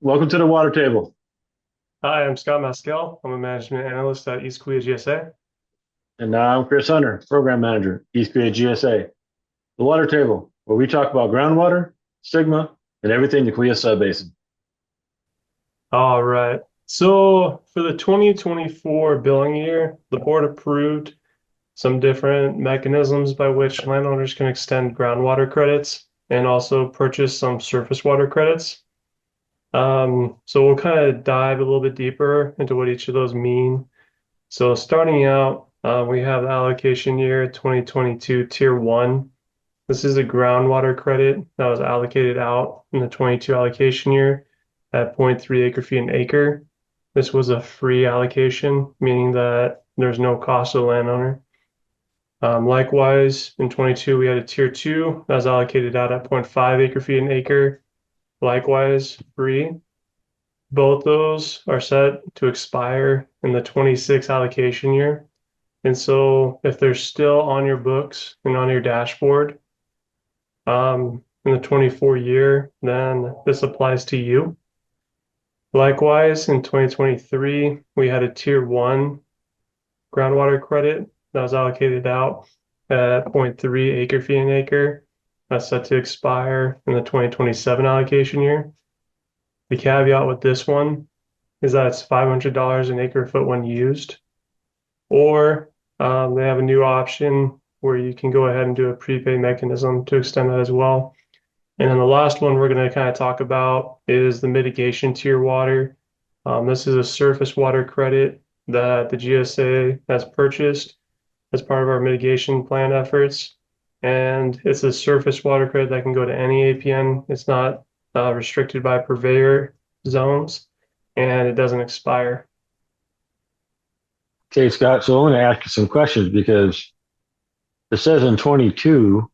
Welcome to the water table. Hi, I'm Scott Maskell. I'm a management analyst at East Korea GSA. And now I'm Chris Hunter, Program Manager, East Bay GSA. The water table, where we talk about groundwater, Sigma, and everything the Kaweah Subbasin. All right. So for the 2024 billing year, the board approved some different mechanisms by which landowners can extend groundwater credits and also purchase some surface water credits. So we'll kind of dive a little bit deeper into what each of those mean. So starting out, we have the allocation year 2022 Tier 1. This is a groundwater credit that was allocated out in the 22 allocation year at zero point 0.3 acre feet an acre. This was a free allocation, meaning that there's no cost to the landowner. Likewise, in 22, we had a tier 2 that was allocated out at zero point 0.5 acre feet an acre. Likewise, free. Both those are set to expire in the 26 allocation year. And so if they're still on your books and on your dashboard, in the 24 year, then this applies to you. Likewise, in 2023, we had a tier 1 groundwater credit that was allocated out at zero point 0.3 acre feet an acre. That's set to expire in the 2027 allocation year. The caveat with this one is that it's $500 an acre foot when used, or they have a new option where you can go ahead and do a prepay mechanism to extend that as well. And then the last one we're going to kind of talk about is the mitigation tier water. This is a surface water credit that the GSA has purchased as part of our mitigation plan efforts. And it's a surface water credit that can go to any APN. It's not restricted by purveyor zones, and it doesn't expire. Okay, Scott, so I'm going to ask you some questions because it says in 22,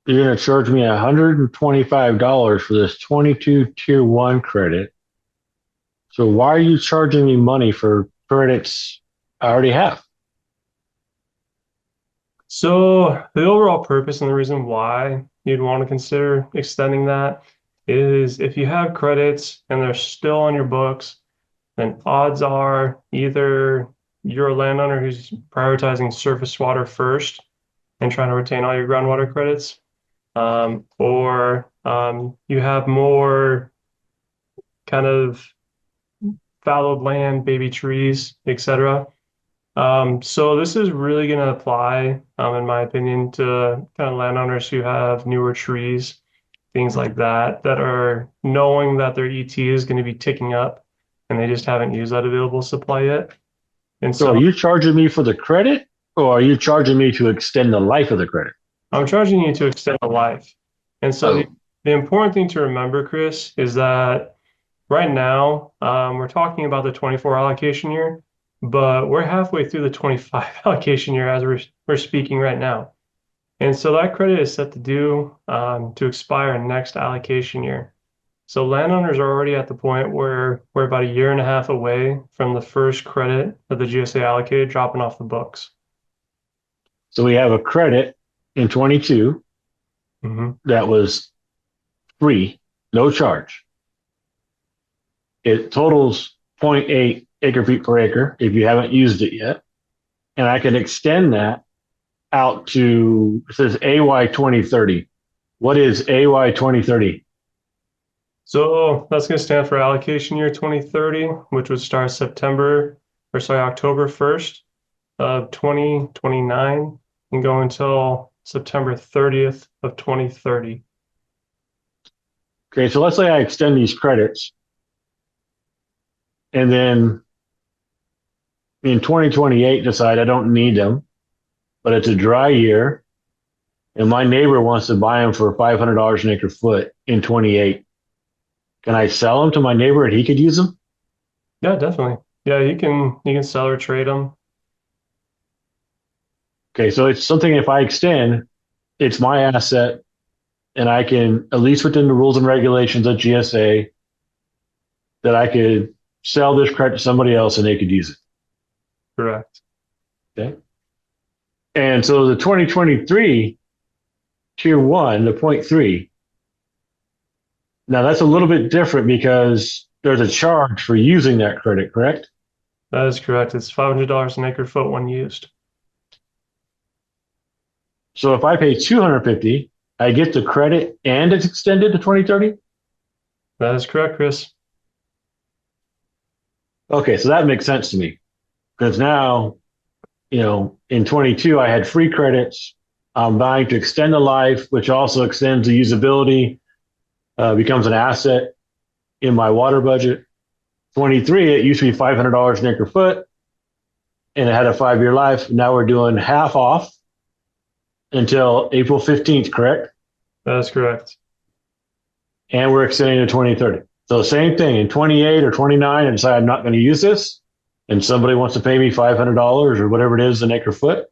you're going to charge me $125 for this 22 Tier 1 credit. So why are you charging me money for credits I already have? So the overall purpose and the reason why you'd want to consider extending that is if you have credits and they're still on your books, then odds are either you're a landowner who's prioritizing surface water first and trying to retain all your groundwater credits, or you have more kind of fallowed land, baby trees, etc. So this is really going to apply, in my opinion, to kind of landowners who have newer trees, things like that, that are knowing that their ET is going to be ticking up and they just haven't used that available supply yet. And So are so you charging me for the credit or are you charging me to extend the life of the credit? I'm charging you to extend the life. And so Oh, the important thing to remember, Chris, is that right now, we're talking about the 24 allocation year, but we're halfway through the 25 allocation year as we're speaking right now. And so that credit is set to due to expire in next allocation year. So landowners are already at the point where we're about a year and a half away from the first credit that the GSA allocated dropping off the books. so we have a credit in 22 Hmm. that was free, no charge. It totals zero point 0.8 acre feet per acre if you haven't used it yet. And I can extend that out to, it says AY 2030. What is AY 2030? So that's going to stand for allocation year 2030, which would start October 1st of 2029 and go until September 30th of 2030. Okay, so let's say I extend these credits and then in 2028 decide I don't need them, but it's a dry year and my neighbor wants to buy them for $500 an acre foot in 28. Can I sell them to my neighbor and he could use them? Yeah, definitely. Yeah, you can sell or trade them. Okay, so it's something if I extend, it's my asset and I can, at least within the rules and regulations of GSA, that I could sell this credit to somebody else and they could use it. Correct. Okay. And so the 2023 tier one, the point 0.3, Now that's a little bit different because there's a charge for using that credit, correct? That is correct. It's $500 an acre foot when used. So if I pay 250, I get the credit and it's extended to 2030. That is correct, Chris. Okay, so that makes sense to me because now, in 22 I had free credits. I'm buying to extend the life, which also extends the usability, becomes an asset in my water budget. 23, it used to be $500 an acre foot, and it had a 5-year life. Now we're doing half off until April 15th, correct? That is correct. And we're extending to 2030. So same thing in 28 or 29, I decide I'm not going to use this, and somebody wants to pay me $500 or whatever it is an acre foot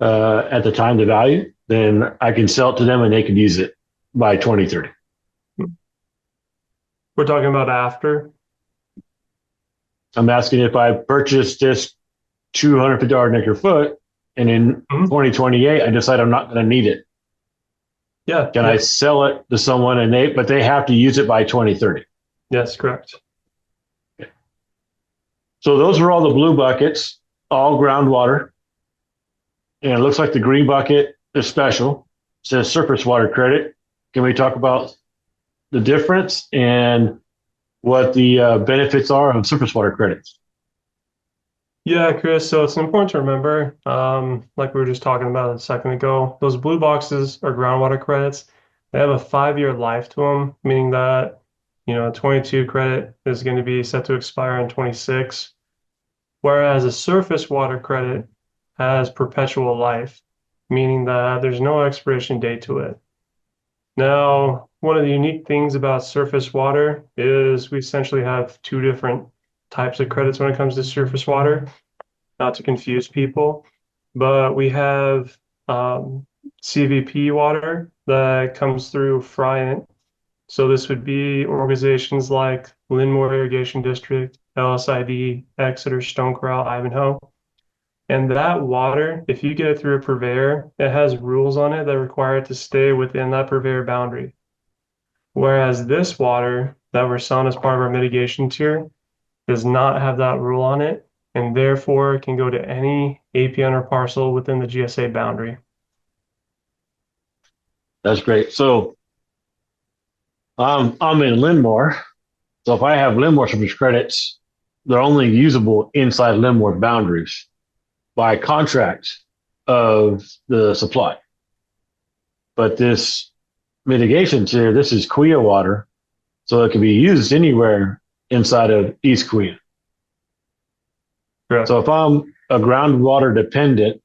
at the time the value, then I can sell it to them and they can use it by 2030. We're talking about after. I'm asking if I purchase this $250 an acre foot and in Mhm. 2028 I decide I'm not going to need it. Yeah, Can I yeah, sell it to someone but they have to use it by 2030? yes, correct. So those are all the blue buckets, all groundwater. And it looks like the green bucket is special. It says surface water credit. Can we talk about the difference and what the benefits are of surface water credits? Yeah, Chris, so it's important to remember, like we were just talking about a second ago, those blue boxes are groundwater credits. They have a 5-year life to them, meaning that, 22 credit is going to be set to expire in 26, whereas a surface water credit has perpetual life, meaning that there's no expiration date to it. Now, one of the unique things about surface water is we essentially have two different types of credits when it comes to surface water, not to confuse people, but we have CVP water that comes through Friant. So this would be organizations like Linmore Irrigation District, LSID, Exeter, Stone Corral, Ivanhoe. And that water, if you get it through a purveyor, it has rules on it that require it to stay within that purveyor boundary. Whereas this water that we're selling as part of our mitigation tier does not have that rule on it, and therefore can go to any APN or parcel within the GSA boundary. That's great. So I'm in Linmore. So if I have Linmore surface credits, they're only usable inside Linmore boundaries by contract of the supply. But this mitigation tier, this is Quia water, so it can be used anywhere inside of East Quia. Correct. So if I'm a groundwater dependent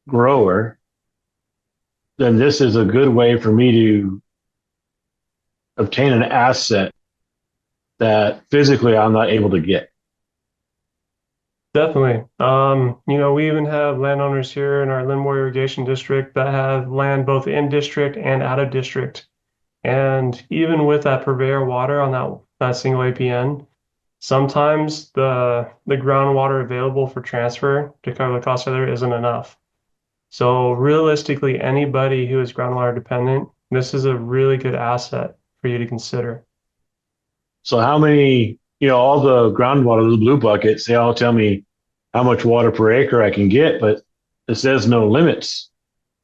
grower, then this is a good way for me to obtain an asset that physically I'm not able to get. Definitely. We even have landowners here in our Linmore Irrigation District that have land both in district and out of district. And even with that purveyor water on that single APN, sometimes the groundwater available for transfer to cover the cost of there isn't enough. So realistically, anybody who is groundwater dependent, this is a really good asset for you to consider. So how many, all the groundwater, the blue buckets, they all tell me how much water per acre I can get, but it says no limits.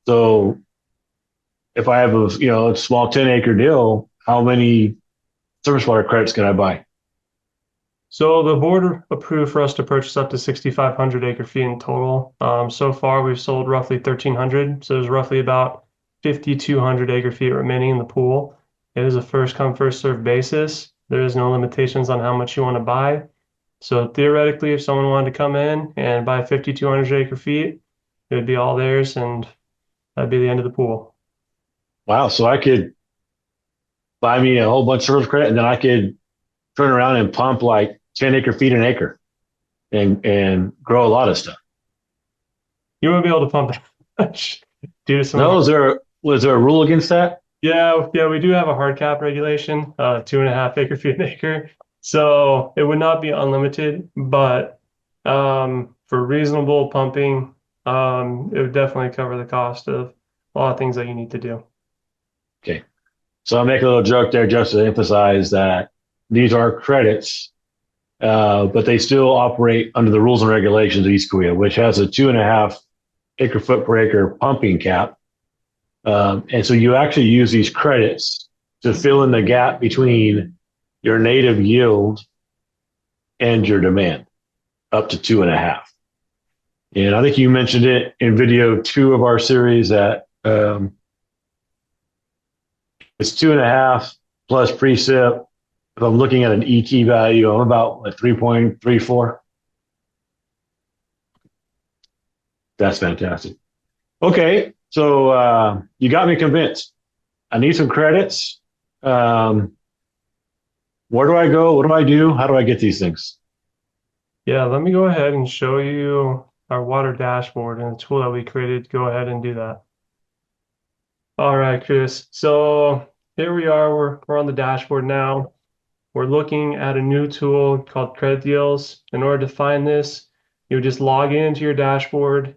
So if I have a small 10-acre deal, how many surface water credits can I buy? So the board approved for us to purchase up to 6,500 acre feet in total. So far, we've sold roughly 1,300. So there's roughly about 5,200 acre feet remaining in the pool. It is a first come, first served basis. There is no limitations on how much you want to buy. So theoretically, if someone wanted to come in and buy 5,200 acre feet, it would be all theirs and that'd be the end of the pool. Wow. So I could buy me a whole bunch of surface credit and then I could turn around and pump like 10-acre feet an acre and grow a lot of stuff. You won't be able to pump that much due to some of No, our. was there a rule against that? Yeah, we do have a hard cap regulation, 2.5 acre feet an acre. So it would not be unlimited, but for reasonable pumping, it would definitely cover the cost of a lot of things that you need to do. Okay. So I'll make a little joke there just to emphasize that these are credits, but they still operate under the rules and regulations of East Korea, which has a 2.5 acre foot per acre pumping cap. And so you actually use these credits to fill in the gap between your native yield and your demand up to 2.5. And I think you mentioned it in video 2 of our series that it's 2.5 plus precip. If I'm looking at an ET value, I'm about like 3.34. That's fantastic. Okay, so you got me convinced. I need some credits. Um, where do I go? What do I do? How do I get these things? Yeah, let me go ahead and show you our water dashboard and the tool that we created to go ahead and do that. All right, Chris. So here we are. We're on the dashboard now. We're looking at a new tool called Credit Deals. In order to find this, you would just log into your dashboard.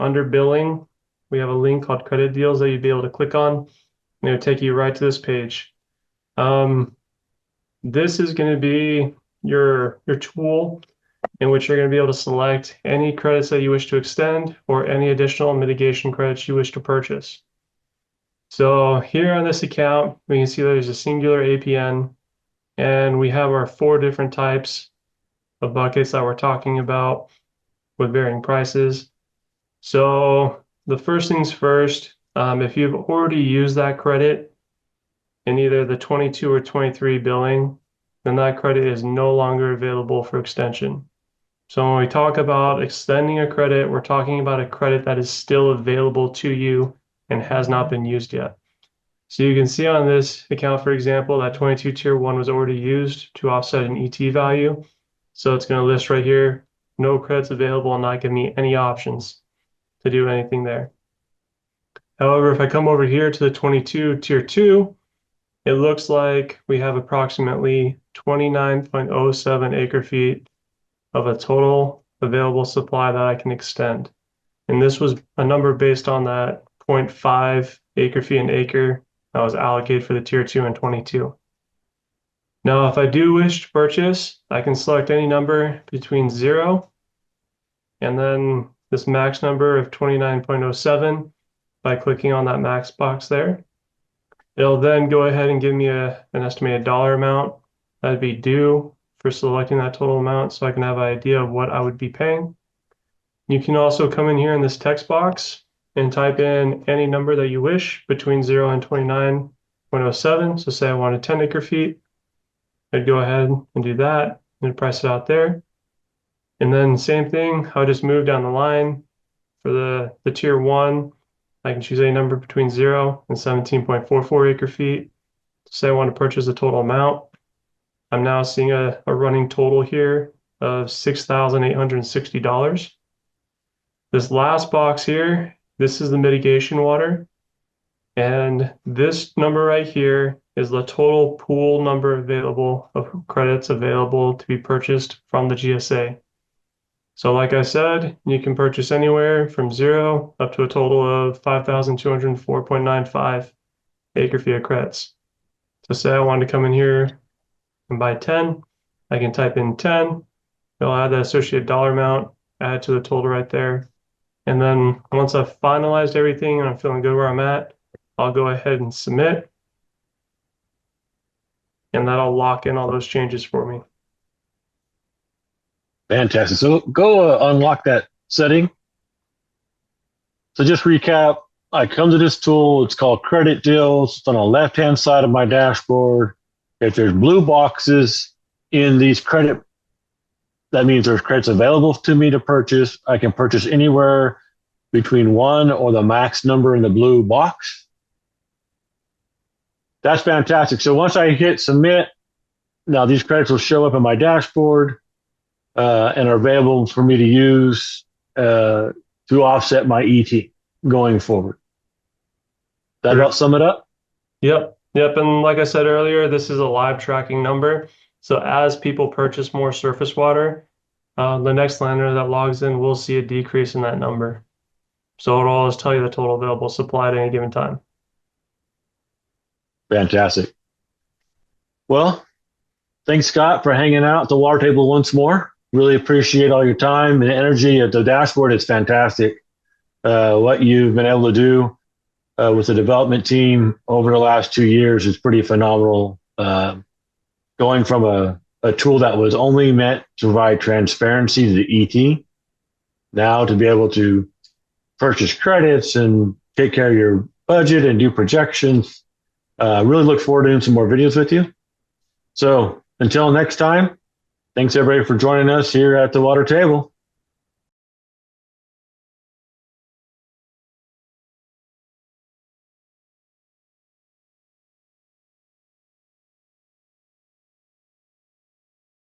Under billing, we have a link called Credit Deals that you'd be able to click on, and it'll take you right to this page. This is going to be your tool in which you're going to be able to select any credits that you wish to extend or any additional mitigation credits you wish to purchase. So here on this account, we can see that there's a singular APN, and we have our 4 different types of buckets that we're talking about with varying prices. So the first things first, if you've already used that credit in either the 22 or 23 billing, then that credit is no longer available for extension. So when we talk about extending a credit, we're talking about a credit that is still available to you and has not been used yet. So you can see on this account, for example, that 22 tier 1 was already used to offset an ET value. So it's going to list right here, no credits available and not give me any options to do anything there. However, if I come over here to the 22 tier 2, it looks like we have approximately 29.07 acre feet of a total available supply that I can extend. And this was a number based on that 0.5 acre feet an acre that was allocated for the tier 2 and 22. Now, if I do wish to purchase, I can select any number between 0 and then this max number of 29.07 by clicking on that max box there. It'll then go ahead and give me an estimated dollar amount that'd be due for selecting that total amount so I can have an idea of what I would be paying. You can also come in here in this text box and type in any number that you wish between 0 and 29.07. So say I wanted 10 acre feet. I'd go ahead and do that and price it out there. And then same thing, I'll just move down the line for the tier 1. I can choose any number between 0 and 17.44 acre feet. Say I want to purchase the total amount. I'm now seeing a running total here of $6,860. This last box here, this is the mitigation water. And this number right here is the total pool number available of credits available to be purchased from the GSA. So like I said, you can purchase anywhere from 0 up to a total of 5,204.95 acre feet of credits. So say I wanted to come in here and buy 10, I can type in 10, it'll add the associated dollar amount, add to the total right there. And then once I've finalized everything and I'm feeling good where I'm at, I'll go ahead and submit. And that'll lock in all those changes for me. Fantastic. So go unlock that setting. So just recap. I come to this tool. It's called Credit Deals. It's on the left-hand side of my dashboard. If there's blue boxes in these credit, that means there's credits available to me to purchase. I can purchase anywhere between 1 or the max number in the blue box. That's fantastic. So once I hit submit, now these credits will show up in my dashboard and are available for me to use to offset my ET going forward. That about sum it up? Yep. And like I said earlier, this is a live tracking number. So as people purchase more surface water, the next landowner that logs in will see a decrease in that number. So it'll always tell you the total available supply at any given time. Fantastic. Well, thanks, Scott, for hanging out at the water table once more. Really appreciate all your time and energy at the dashboard. It's fantastic what you've been able to do with the development team over the last 2 years is pretty phenomenal. Going from a tool that was only meant to provide transparency to the ET, now to be able to purchase credits and take care of your budget and do projections. Really look forward to doing some more videos with you. So until next time, thanks everybody for joining us here at the water table.